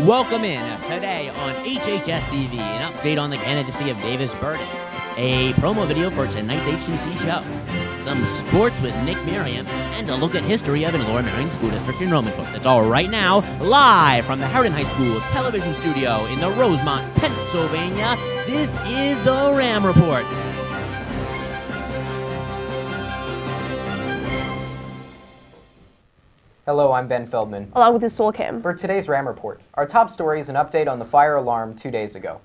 Welcome in today on HHS-TV, an update on the candidacy of Davis Burton, a promo video for tonight's HTC show, some sports with Nick Merriam, and a look at history of Laura Marion School District enrollment book. That's all right now, live from the Harriton High School television studio in the Rosemont, Pennsylvania. This is the Ram Report. Hello, I'm Ben Feldman. Along with his Soul Cam. For today's Ram Report, our top story is an update on the fire alarm 2 days ago.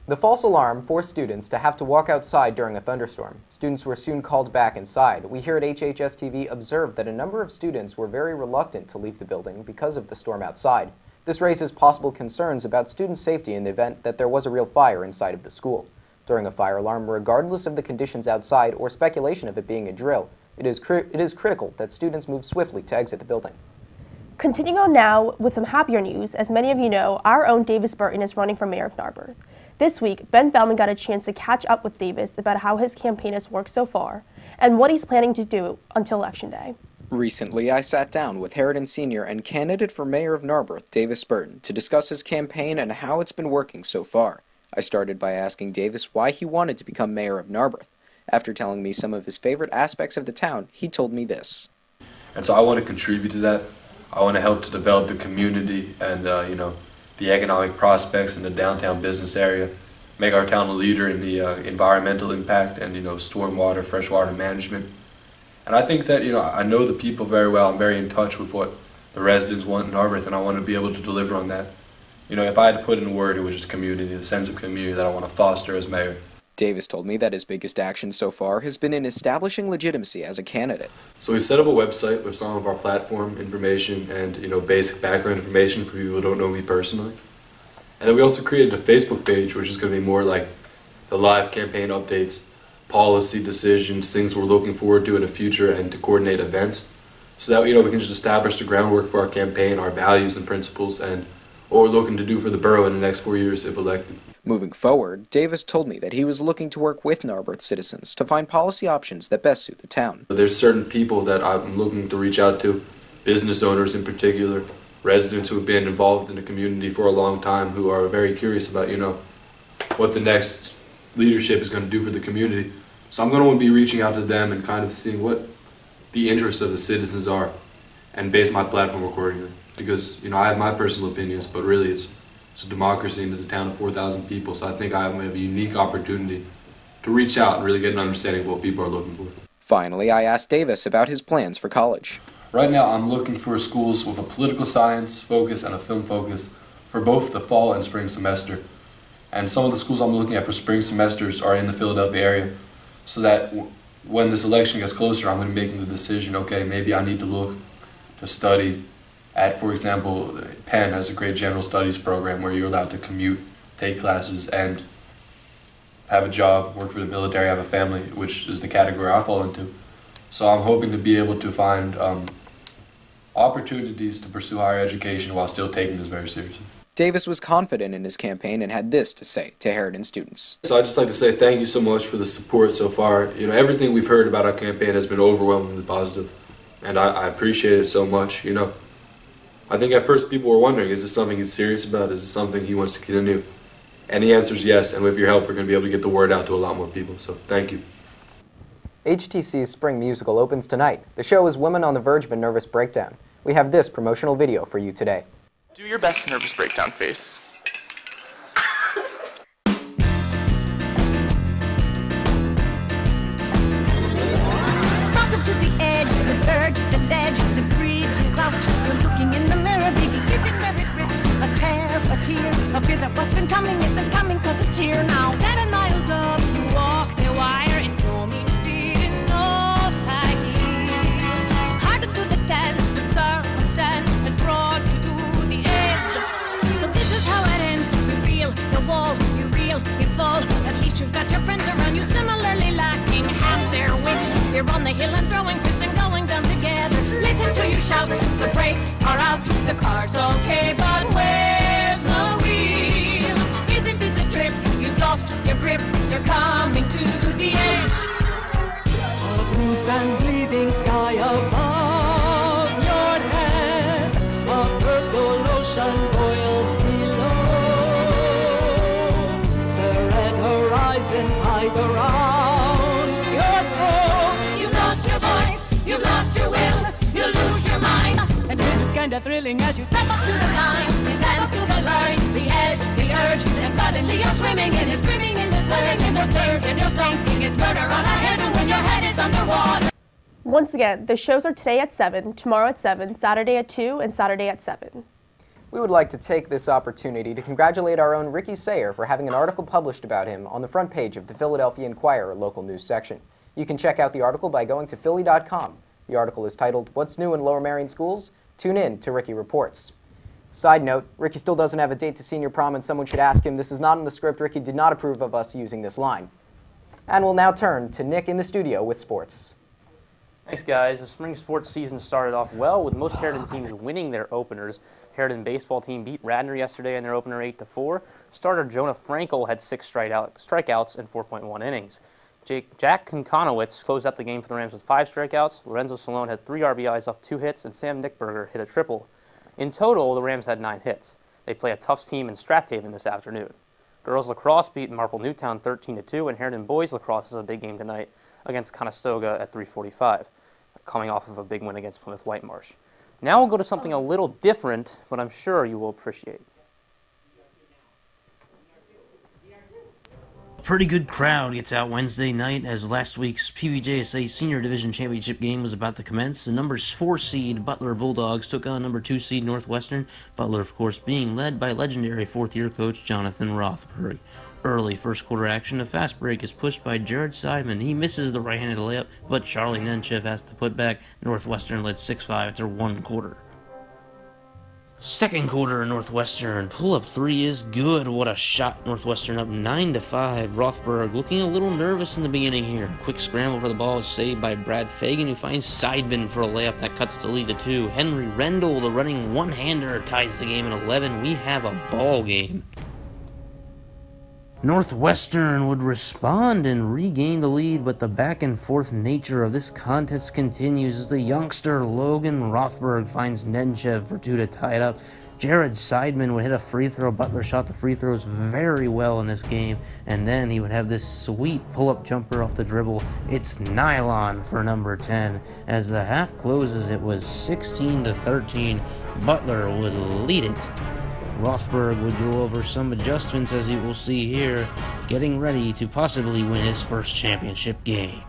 The false alarm forced students to have to walk outside during a thunderstorm. Students were soon called back inside. We here at HHS-TV observed that a number of students were very reluctant to leave the building because of the storm outside. This raises possible concerns about student safety in the event that there was a real fire inside of the school. During a fire alarm, regardless of the conditions outside or speculation of it being a drill, it is critical that students move swiftly to exit the building. Continuing on now with some happier news, as many of you know, our own Davis Burton is running for mayor of Narberth. This week, Ben Feldman got a chance to catch up with Davis about how his campaign has worked so far and what he's planning to do until Election Day. Recently, I sat down with Harriton Sr. and candidate for mayor of Narberth, Davis Burton, to discuss his campaign and how it's been working so far. I started by asking Davis why he wanted to become mayor of Narberth. After telling me some of his favorite aspects of the town, he told me this. And so I want to contribute to that. I want to help to develop the community and, the economic prospects in the downtown business area, make our town a leader in the environmental impact and, stormwater, freshwater management. And I think that, I know the people very well. I'm very in touch with what the residents want in Narberth, and I want to be able to deliver on that. If I had to put in a word, it was just community, the sense of community that I want to foster as mayor. Davis told me that his biggest action so far has been in establishing legitimacy as a candidate. So we've set up a website with some of our platform information and basic background information for people who don't know me personally. And then we also created a Facebook page, which is going to be more like the live campaign updates, policy decisions, things we're looking forward to in the future, and to coordinate events. So that we can just establish the groundwork for our campaign, our values and principles, and what we're looking to do for the borough in the next 4 years if elected. Moving forward, Davis told me that he was looking to work with Narberth citizens to find policy options that best suit the town. There's certain people that I'm looking to reach out to, business owners in particular, residents who have been involved in the community for a long time, who are very curious about, what the next leadership is going to do for the community. So I'm going to be reaching out to them and kind of seeing what the interests of the citizens are and base my platform accordingly. Because, I have my personal opinions, but really it's a democracy and it's a town of 4,000 people, so I think I have a unique opportunity to reach out and really get an understanding of what people are looking for. Finally, I asked Davis about his plans for college. Right now I'm looking for schools with a political science focus and a film focus for both the fall and spring semester. And some of the schools I'm looking at for spring semesters are in the Philadelphia area, so that when this election gets closer, I'm going to be making the decision, okay, maybe I need to look to study at, for example, Penn has a great general studies program where you're allowed to commute, take classes, and have a job, work for the military, have a family, which is the category I fall into. So I'm hoping to be able to find opportunities to pursue higher education while still taking this very seriously. Davis was confident in his campaign and had this to say to Harriton students. So I'd just like to say thank you so much for the support so far. Everything we've heard about our campaign has been overwhelmingly positive, and I appreciate it so much. I think at first people were wondering, is this something he's serious about? Is this something he wants to continue? And the answer is yes, and with your help we're going to be able to get the word out to a lot more people, so thank you. HTC's spring musical opens tonight. The show is Women on the Verge of a Nervous Breakdown. We have this promotional video for you today. Do your best nervous breakdown face. Welcome to the edge, the verge, the ledge, the bridge is out. You're looking in the mirror, baby. This is where it rips. A tear, a tear, a fear that what's been coming isn't coming, cause it's here now. 7 miles up, you walk the wire. It's no mean feat in those high heels. Hard to do the dance, but circumstance has brought you to the edge. So this is how it ends. You feel the wall, you reel, you fall. At least you've got your friends around you similarly lacking half their wits. They're on the hill and throwing fits and going down together. Listen to you shout, the brakes are out, the car's okay, but where's the wheels? Isn't this a trip? You've lost your grip, you're coming to the edge. A bruised and bleeding sky above your head, a purple thrilling as you step up to the line, stand to the line, the edge, the urge, and suddenly you're swimming in it, swimming in the surge, and you're stirred and you're sinking. It's murder on a handle when your head is underwater. Once again, the shows are today at 7, tomorrow at 7, Saturday at 2, and Saturday at 7. We would like to take this opportunity to congratulate our own Ricky Sayer for having an article published about him on the front page of the Philadelphia Inquirer local news section. You can check out the article by going to philly.com. The article is titled, "What's New in Lower Merion Schools?" Tune in to Ricky Reports. Side note, Ricky still doesn't have a date to senior prom, and someone should ask him. This is not in the script. Ricky did not approve of us using this line. And we'll now turn to Nick in the studio with sports. Thanks, guys. The spring sports season started off well with most Harriton teams winning their openers. Harriton baseball team beat Radnor yesterday in their opener 8-4. Starter Jonah Frankel had 6 strikeouts in 4.1 innings. Jack Konkonowitz closed out the game for the Rams with 5 strikeouts. Lorenzo Salone had 3 RBIs off 2 hits, and Sam Nickberger hit a triple. In total, the Rams had 9 hits. They play a tough team in Strathaven this afternoon. Girls lacrosse beat Marple Newtown 13-2, and Harriton boys lacrosse is a big game tonight against Conestoga at 3:45, coming off of a big win against Plymouth Whitemarsh. Now we'll go to something a little different, but I'm sure you will appreciate. A pretty good crowd gets out Wednesday night as last week's PBJSA Senior Division Championship game was about to commence. The number 4 seed Butler Bulldogs took on number 2 seed Northwestern. Butler, of course, being led by legendary 4th-year coach Jonathan Rothberg. Early first quarter action, a fast break is pushed by Jared Seidman. He misses the right-handed layup, but Charlie Nenchev has to put back. Northwestern led 6-5 after 1 quarter. Second quarter, Northwestern pull-up 3 is good. What a shot! Northwestern up 9-5. Rothberg looking a little nervous in the beginning here. Quick scramble for the ball is saved by Brad Fagan, who finds Seidman for a layup that cuts the lead to 2. Henry Rendell, the running one-hander, ties the game at 11. We have a ball game. Northwestern would respond and regain the lead, but the back-and-forth nature of this contest continues as the youngster Logan Rothberg finds Nenchev for 2 to tie it up. Jared Seidman would hit a free throw. Butler shot the free throws very well in this game, and then he would have this sweet pull-up jumper off the dribble. It's nylon for number 10. As the half closes, it was 16-13. Butler would lead it. Rothberg would go over some adjustments, as you will see here, getting ready to possibly win his first championship game.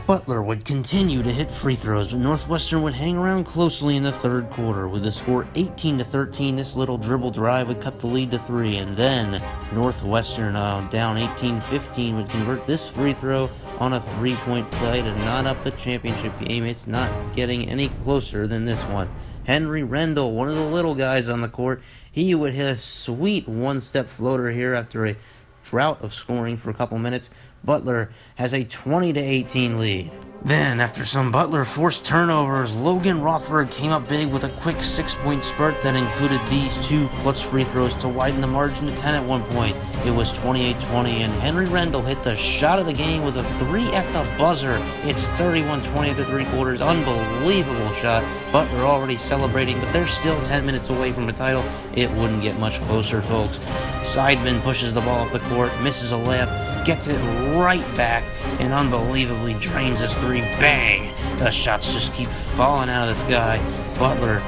Butler would continue to hit free throws, but Northwestern would hang around closely in the third quarter. With the score 18-13, this little dribble drive would cut the lead to 3, and then Northwestern, down 18-15, would convert this free throw on a 3-point play to knot up the championship game. It's not getting any closer than this one. Henry Rendell, one of the little guys on the court, he would hit a sweet one-step floater here after a drought of scoring for a couple minutes. Butler has a 20-18 lead. Then, after some Butler forced turnovers, Logan Rothberg came up big with a quick 6-point spurt that included these 2 clutch free throws to widen the margin to 10 at one point. It was 28-20, and Henry Rendell hit the shot of the game with a 3 at the buzzer. It's 31-20 after 3 quarters. Unbelievable shot. Butler already celebrating, but they're still 10 minutes away from a title. It wouldn't get much closer, folks. Seidman pushes the ball up the court, misses a layup, gets it right back, and unbelievably drains his 3. Bang! The shots just keep falling out of the sky. Butler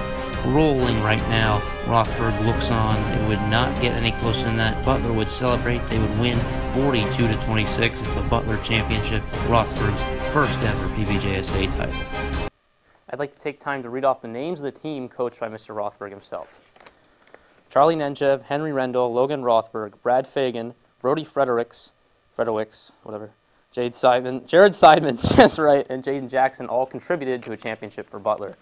rolling right now. Rothberg looks on. It would not get any closer than that. Butler would celebrate. They would win 42-26. It's a Butler championship, Rothberg's first ever PBJSA title. I'd like to take time to read off the names of the team coached by Mr. Rothberg himself. Charlie Nenchev, Henry Rendell, Logan Rothberg, Brad Fagan, Brody Fredericks, whatever, Jared Seidman, Chance Wright, and Jaden Jackson all contributed to a championship for Butler.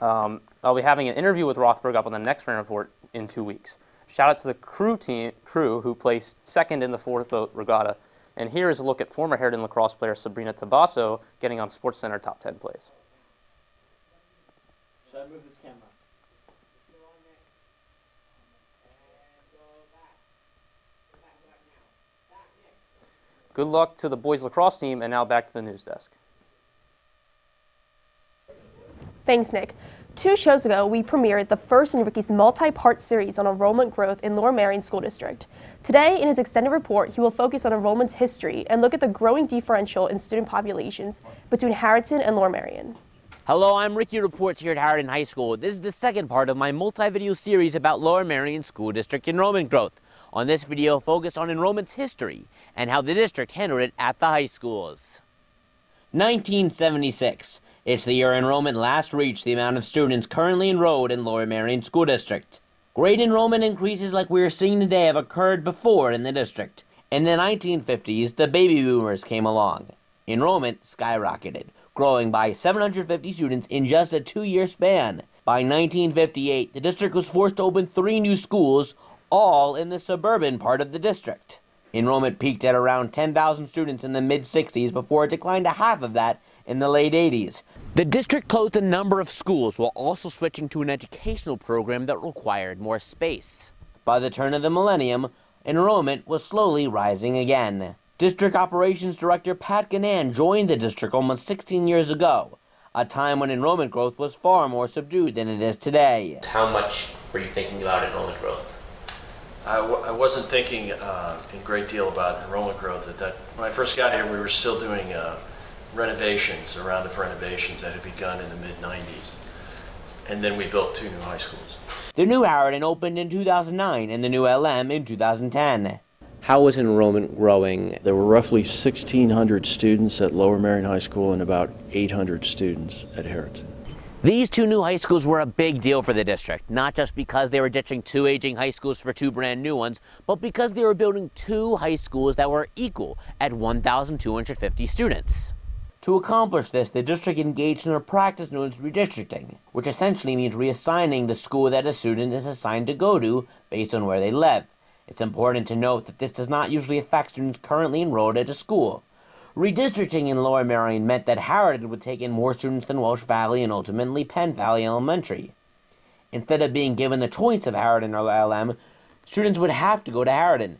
I'll be having an interview with Rothberg up on the next round report in 2 weeks. Shout out to the crew who placed second in the 4th boat regatta. And here is a look at former Harriton lacrosse player Sabrina Tabasso getting on SportsCenter top 10 plays. Should I move this camera? Good luck to the boys lacrosse team, and now back to the news desk. Thanks, Nick. 2 shows ago, we premiered the first in Ricky's multi-part series on enrollment growth in Lower Merion School District. Today, in his extended report, he will focus on enrollment's history and look at the growing differential in student populations between Harriton and Lower Merion. Hello, I'm Ricky Reports here at Harriton High School. This is the second part of my multi-video series about Lower Merion School District enrollment growth. On this video, focus on enrollment's history and how the district handled it at the high schools. 1976. It's the year enrollment last reached the amount of students currently enrolled in Lower Merion School District. Great enrollment increases like we are seeing today have occurred before in the district. In the 1950s, the baby boomers came along. Enrollment skyrocketed, growing by 750 students in just a 2-year span. By 1958, the district was forced to open 3 new schools, all in the suburban part of the district. Enrollment peaked at around 10,000 students in the mid-60s before it declined to half of that in the late 80s. The district closed a number of schools while also switching to an educational program that required more space. By the turn of the millennium, enrollment was slowly rising again. District Operations Director Pat Gannan joined the district almost 16 years ago, a time when enrollment growth was far more subdued than it is today. How much were you thinking about enrollment growth? I wasn't thinking a great deal about enrollment growth at that. When I first got here, we were still doing renovations, a round of renovations that had begun in the mid-90s. And then we built 2 new high schools. The new Harriton opened in 2009 and the new LM in 2010. How was enrollment growing? There were roughly 1,600 students at Lower Merion High School and about 800 students at Harriton. These 2 new high schools were a big deal for the district, not just because they were ditching 2 aging high schools for 2 brand new ones, but because they were building 2 high schools that were equal at 1,250 students. To accomplish this, the district engaged in a practice known as redistricting, which essentially means reassigning the school that a student is assigned to go to based on where they live. It's important to note that this does not usually affect students currently enrolled at a school. Redistricting in Lower Merion meant that Harriton would take in more students than Welsh Valley and ultimately Penn Valley Elementary. Instead of being given the choice of Harriton or LM, students would have to go to Harriton.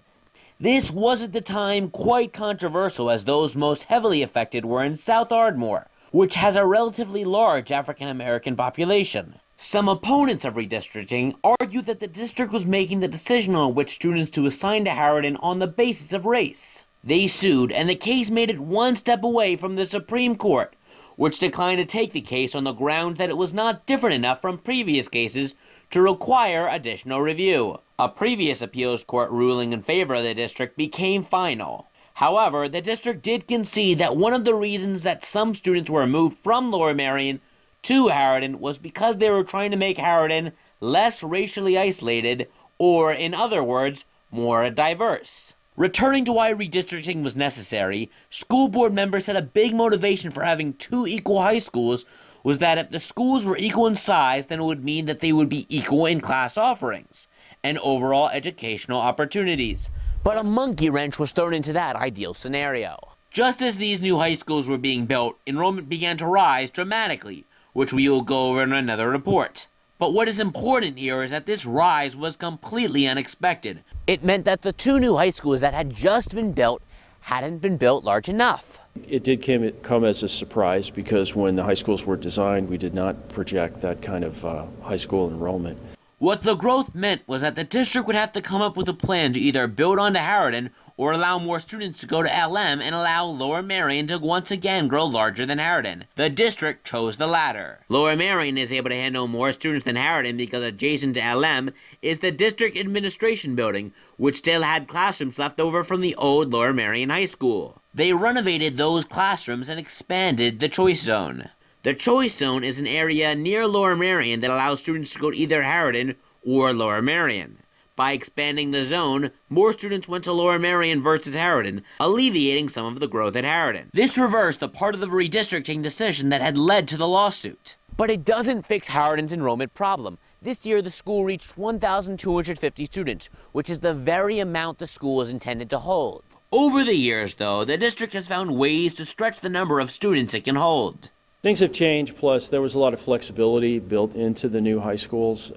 This was at the time quite controversial, as those most heavily affected were in South Ardmore, which has a relatively large African American population. Some opponents of redistricting argued that the district was making the decision on which students to assign to Harriton on the basis of race. They sued, and the case made it one step away from the Supreme Court, which declined to take the case on the grounds that it was not different enough from previous cases to require additional review. A previous appeals court ruling in favor of the district became final. However, the district did concede that one of the reasons that some students were moved from Lower Merion to Harriton was because they were trying to make Harriton less racially isolated, or in other words, more diverse. Returning to why redistricting was necessary, school board members said a big motivation for having 2 equal high schools was that if the schools were equal in size, then it would mean that they would be equal in class offerings and overall educational opportunities. But a monkey wrench was thrown into that ideal scenario. Just as these new high schools were being built, enrollment began to rise dramatically, which we will go over in another report. But what is important here is that this rise was completely unexpected. It meant that the 2 new high schools that had just been built hadn't been built large enough. It did come as a surprise because when the high schools were designed, we did not project that kind of high school enrollment. What the growth meant was that the district would have to come up with a plan to either build onto Harriton or allow more students to go to LM and allow Lower Merion to once again grow larger than Harriton. The district chose the latter. Lower Merion is able to handle more students than Harriton because adjacent to LM is the district administration building, which still had classrooms left over from the old Lower Merion High School. They renovated those classrooms and expanded the Choice Zone. The Choice Zone is an area near Lower Merion that allows students to go to either Harriton or Lower Merion. By expanding the zone, more students went to Lower Merion versus Harriton, alleviating some of the growth at Harriton. This reversed a part of the redistricting decision that had led to the lawsuit. But it doesn't fix Harriton's enrollment problem. This year, the school reached 1,250 students, which is the very amount the school is intended to hold. Over the years, though, the district has found ways to stretch the number of students it can hold. Things have changed, plus there was a lot of flexibility built into the new high schools.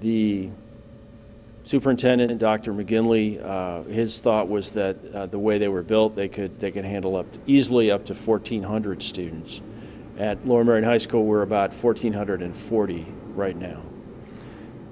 The superintendent, Dr. McGinley, his thought was that the way they were built, they could handle easily up to 1,400 students. At Lower Merion High School, we're about 1,440 right now.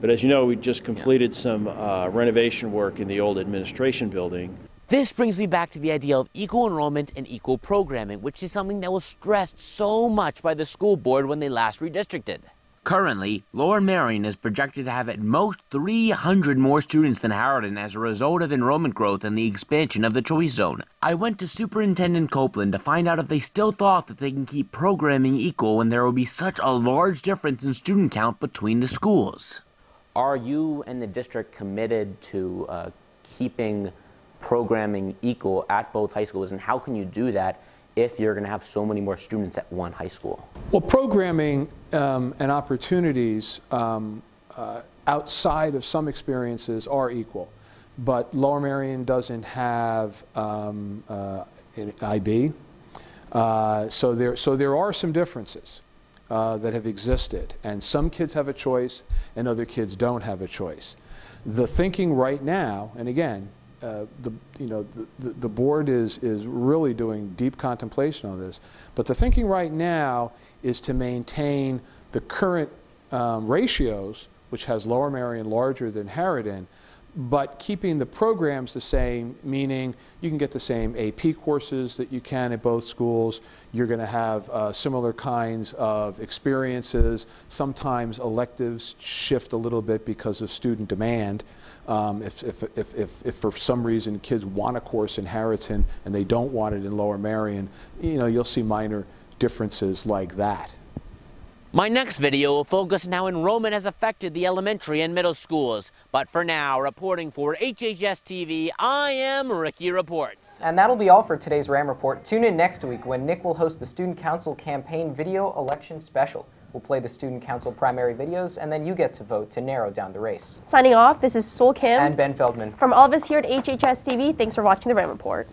But as you know, we just completed some renovation work in the old administration building. This brings me back to the idea of equal enrollment and equal programming, which is something that was stressed so much by the school board when they last redistricted. Currently, Lower Merion is projected to have at most 300 more students than Harriton as a result of enrollment growth and the expansion of the choice zone. I went to Superintendent Copeland to find out if they still thought that they can keep programming equal when there will be such a large difference in student count between the schools. Are you and the district committed to keeping programming equal at both high schools, and how can you do that if you're going to have so many more students at one high school? Well, programming and opportunities outside of some experiences are equal, but Lower Merion doesn't have an IB, so there are some differences that have existed, and some kids have a choice and other kids don't have a choice. The thinking right now, and again, the board is really doing deep contemplation on this, but the thinking right now is to maintain the current ratios, which has Lower Merion larger than Harriton, but keeping the programs the same, meaning you can get the same AP courses that you can at both schools. You're going to have similar kinds of experiences. Sometimes electives shift a little bit because of student demand. If for some reason kids want a course in Harriton and they don't want it in Lower Merion, you'll see minor differences like that. My next video will focus on how enrollment has affected the elementary and middle schools. But for now, reporting for HHS TV, I am Ricky Reports. And that'll be all for today's RAM Report. Tune in next week when Nick will host the Student Council Campaign Video Election Special. We'll play the Student Council primary videos, and then you get to vote to narrow down the race. Signing off, this is Sol Kim and Ben Feldman. From all of us here at HHS TV, thanks for watching the RAM Report.